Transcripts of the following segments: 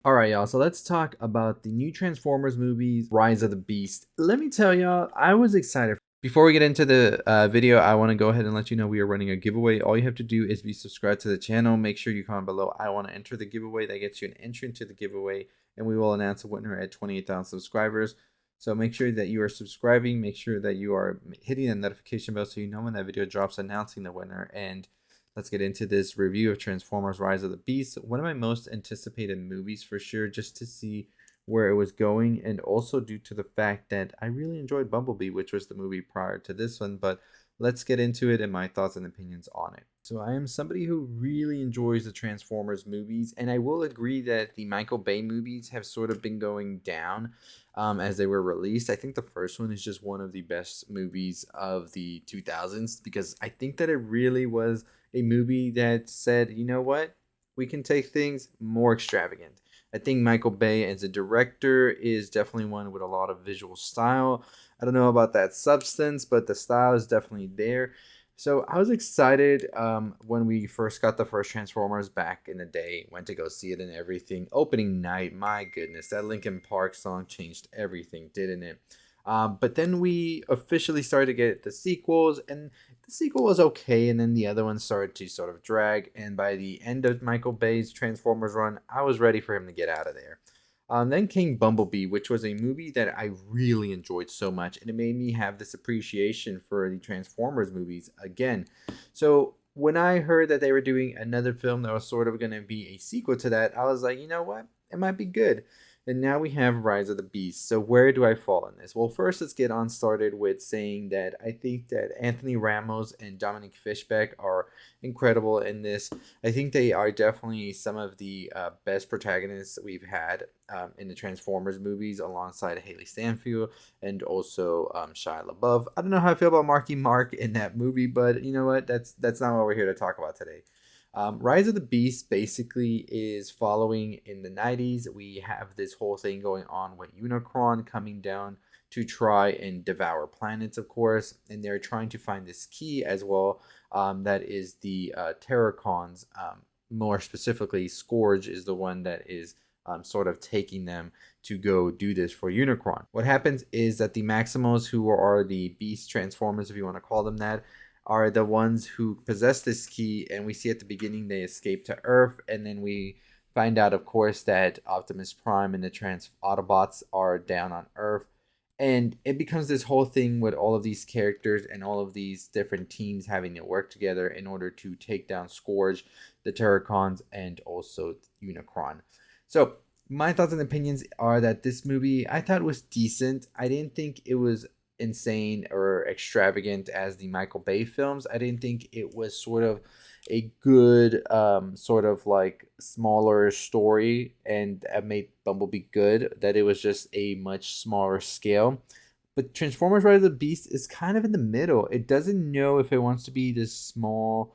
All right, y'all. So let's talk about the new Transformers movies, Rise of the Beast. Let me tell y'all, I was excited. Before we get into the video, I want to go ahead and let you know we are running a giveaway. All you have to do is be subscribed to the channel. Make sure you comment below, I want to enter the giveaway. That gets you an entry into the giveaway, and we will announce a winner at 28,000 subscribers. So make sure that you are subscribing. Make sure that you are hitting the notification bell so you know when that video drops announcing the winner. And let's get into this review of Transformers Rise of the Beast. One of my most anticipated movies for sure, just to see where it was going, and also due to the fact that I really enjoyed Bumblebee, which was the movie prior to this one. But let's get into it and my thoughts and opinions on it. So I am somebody who really enjoys the Transformers movies, and I will agree that the Michael Bay movies have sort of been going down as they were released. I think the first one is just one of the best movies of the 2000s because I think that it really was a movie that said, you know what, we can take things more extravagant. I think Michael Bay as a director is definitely one with a lot of visual style. I don't know about that substance, but the style is definitely there. So I was excited when we first got the first Transformers back in the day. Went to go see it and everything. Opening night, my goodness, that Linkin Park song changed everything, didn't it? But then we officially started to get the sequels, and the sequel was okay, and then the other one started to sort of drag. And by the end of Michael Bay's Transformers run, I was ready for him to get out of there. Then came Bumblebee, which was a movie that I really enjoyed so much, and it made me have this appreciation for the Transformers movies again. So when I heard that they were doing another film that was sort of going to be a sequel to that, I was like, you know what? It might be good. And now we have Rise of the Beast. So where do I fall in this? Well, first let's get on started with saying that I think that Anthony Ramos and Dominic Fishback are incredible in this. I think they are definitely some of the best protagonists we've had in the Transformers movies, alongside Haley Stanfield and also Shia LaBeouf. I don't know how I feel about Marky Mark in that movie, but you know what? That's not what we're here to talk about today. Rise of the Beast basically is following in the 90s. We have this whole thing going on with Unicron coming down to try and devour planets, of course, and they're trying to find this key as well. That is the Terracons. More specifically, Scourge is the one that is sort of taking them to go do this for Unicron. What happens is that the Maximals, who are the Beast Transformers, if you want to call them that, are the ones who possess this key, and we see at the beginning they escape to Earth, and then we find out, of course, that Optimus Prime and the Autobots are down on Earth, and it becomes this whole thing with all of these characters and all of these different teams having to work together in order to take down Scourge, the Terracons, and also Unicron. So my thoughts and opinions are that this movie I thought was decent. I didn't think it was insane or extravagant as the Michael Bay films. I didn't think it was sort of a good sort of like smaller story and made Bumblebee good, that it was just a much smaller scale. But Transformers Rise of the Beast is kind of in the middle. It doesn't know if it wants to be this small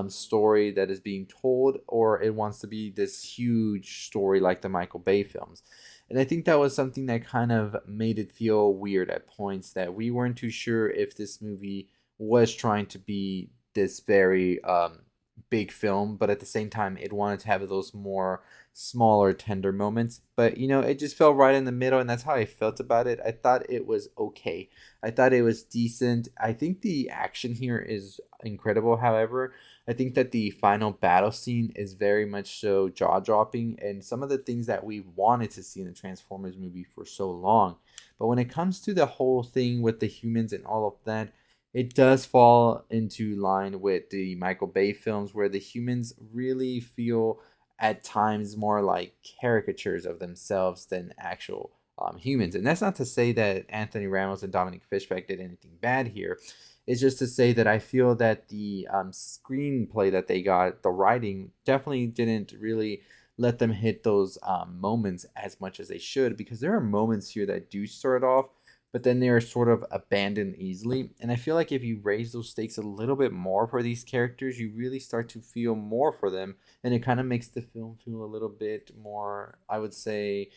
story that is being told, or it wants to be this huge story like the Michael Bay films. And I think that was something that kind of made it feel weird at points, that we weren't too sure if this movie was trying to be this very big film, but at the same time, it wanted to have those more smaller, tender moments. But you know, it just fell right in the middle, and that's how I felt about it. I thought it was okay. I thought it was decent. I think the action here is incredible. However, I think that the final battle scene is very much so jaw dropping, and some of the things that we wanted to see in the Transformers movie for so long. But when it comes to the whole thing with the humans and all of that, it does fall into line with the Michael Bay films, where the humans really feel at times more like caricatures of themselves than actual humans. And that's not to say that Anthony Ramos and Dominic Fishback did anything bad here. It's just to say that I feel that the screenplay that they got, the writing, definitely didn't really let them hit those moments as much as they should, because there are moments here that do start off, but then they are sort of abandoned easily. And I feel like if you raise those stakes a little bit more for these characters, you really start to feel more for them, and it kind of makes the film feel a little bit more, I would say,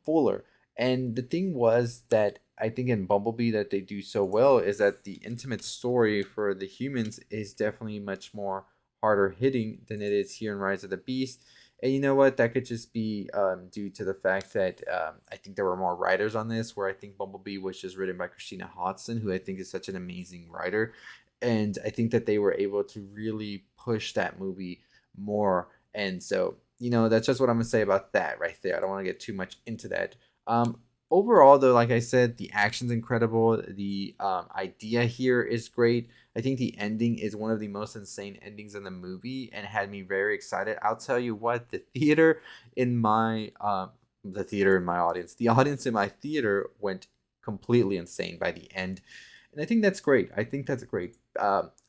fuller. And the thing was that I think in Bumblebee that they do so well is that the intimate story for the humans is definitely much more harder hitting than it is here in Rise of the Beast. And you know what? That could just be due to the fact that I think there were more writers on this, where I think Bumblebee was just written by Christina Hodson, who I think is such an amazing writer. And I think that they were able to really push that movie more. And so, that's just what I'm going to say about that right there. I don't want to get too much into that. Overall, though, like I said, the action's incredible. The idea here is great. I think the ending is one of the most insane endings in the movie and had me very excited. I'll tell you what, the theater in my audience, the audience in my theater went completely insane by the end. And I think that's great. I think that's great.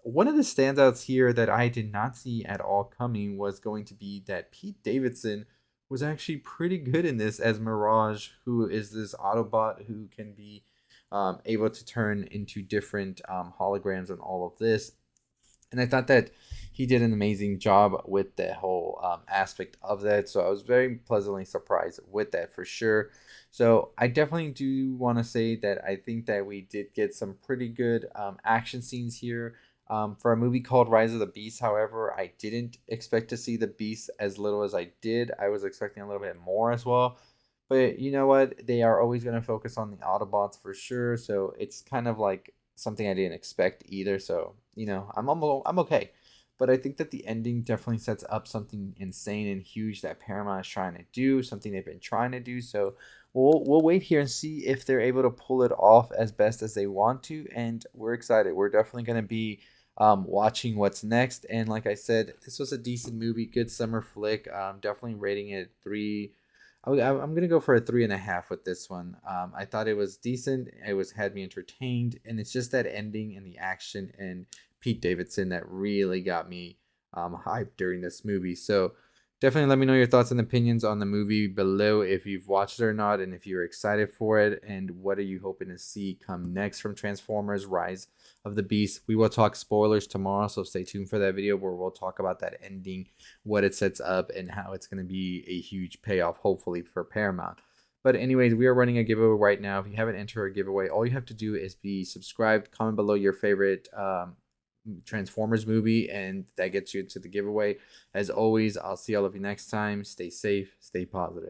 One of the standouts here that I did not see at all coming was going to be that Pete Davidson was actually pretty good in this as Mirage, who is this Autobot who can be able to turn into different holograms and all of this. And I thought that he did an amazing job with the whole aspect of that. So I was very pleasantly surprised with that for sure. So I definitely do want to say that I think that we did get some pretty good action scenes here. For a movie called Rise of the Beast, however, I didn't expect to see the Beast as little as I did. I was expecting a little bit more as well. But you know what? They are always going to focus on the Autobots for sure. So it's kind of like something I didn't expect either. So, I'm okay. But I think that the ending definitely sets up something insane and huge that Paramount is trying to do, something they've been trying to do. So we'll wait here and see if they're able to pull it off as best as they want to. And we're excited. We're definitely going to be watching what's next. And like I said, this was a decent movie, good summer flick. Definitely rating it 3. I'm gonna go for a 3.5 with this one. I thought it was decent. It had me entertained, and it's just that ending and the action and Pete Davidson that really got me hyped during this movie. So definitely let me know your thoughts and opinions on the movie below, if you've watched it or not, and if you're excited for it, and what are you hoping to see come next from Transformers Rise of the Beast. We will talk spoilers tomorrow, so stay tuned for that video where we'll talk about that ending, what it sets up, and how it's going to be a huge payoff, hopefully, for Paramount. But anyways, we are running a giveaway right now. If you haven't entered a giveaway, all you have to do is be subscribed, comment below your favorite Transformers movie, and that gets you into the giveaway. As always, I'll see all of you next time. Stay safe, stay positive.